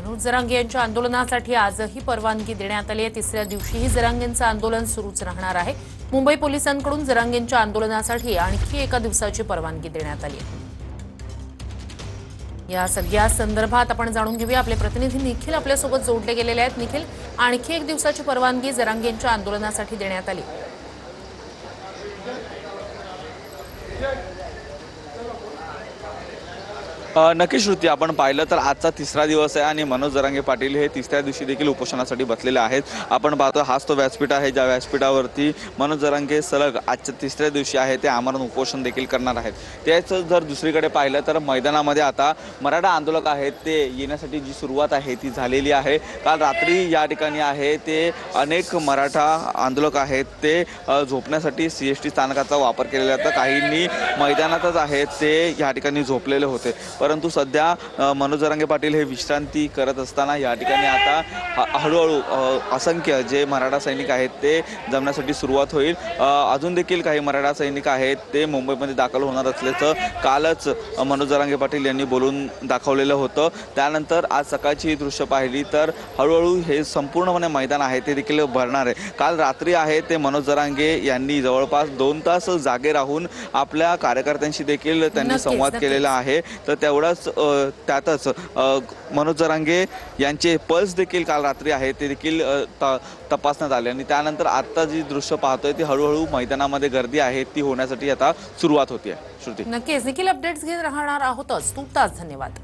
मनोज जरांगे यांच्या आंदोलनासाठी आजही परवानगी देण्यात आली आहे। तिसऱ्या दिवशीही जरांगेंचं आंदोलन सुरूच राहणार आहे। मुंबई पोलिसांकडून जरांगेंच्या आंदोलनासाठी आणखी एका दिवसाची परवानगी देण्यात आली आहे। या सगळ्या संदर्भात आपण जाणून घेऊया। आपले प्रतिनिधी निखिल आपल्यासोबत जोडले गेलेले आहेत। निखिल, आणखी एक दिवसाची परवानगी जरांगेंच्या आंदोलनासाठी देण्यात आली। नक्की श्रुती, आपण पाहिलं तर आजचा तिसरा दिवस आहे आणि मनोज जरांगे पाटील हे तिसऱ्या दिवशी देखील उपोषणासाठी बसलेले आहेत। आपण पाहतो हाच तो व्यासपीठ आहे ज्या व्यासपीठावरती मनोज जरांगे सलग आजच्या तिसऱ्या दिवशी आहे ते आमरण उपोषण देखील करणार आहेत। त्याच जर दुसरीकडे पाहिलं तर मैदानामध्ये आता मराठा आंदोलक आहेत ते येण्यासाठी जी सुरुवात आहे ती झालेली आहे। काल रात्री या ठिकाणी आहे ते अनेक मराठा आंदोलक आहेत ते झोपण्यासाठी CST स्थानकाचा वापर केलेला होता। काहींनी मैदानातच आहेत ते या ठिकाणी झोपलेले होते, परंतु सध्या मनोज जरांगे पाटील हे विश्रांती करत असताना या ठिकाणी आता हळूहळू असंख्य जे मराठा सैनिक आहेत ते जमण्यासाठी सुरुवात होईल। अजून देखील काही मराठा सैनिक आहेत ते मुंबईमध्ये दाखल होणार असल्याचं कालच मनोज जरांगे पाटील यांनी बोलून दाखवलेलं होतं। त्यानंतर आज सकाळची ही दृश्य पाहिली तर हळूहळू हे संपूर्णपणे मैदान आहे ते देखील भरणार आहे। काल रात्री आहे ते मनोज जरांगे यांनी जवळपास 2 तास जागे राहून आपल्या कार्यकर्त्यांशी देखील त्यांनी संवाद केलेला आहे। तर त्यातच मनोज जरांगे यांचे पल्स देखील काल रात्री आहे ते देखील तपासण्यात आले आणि त्यानंतर आता जी दृश्य पाहतोय ती हळूहळू मैदानामध्ये गर्दी आहे ती होण्यासाठी आता सुरुवात होती आहे। श्रुती, नक्कीच निखिल, अपडेट्स घेत राहणार आहोतच। तूर्तास धन्यवाद।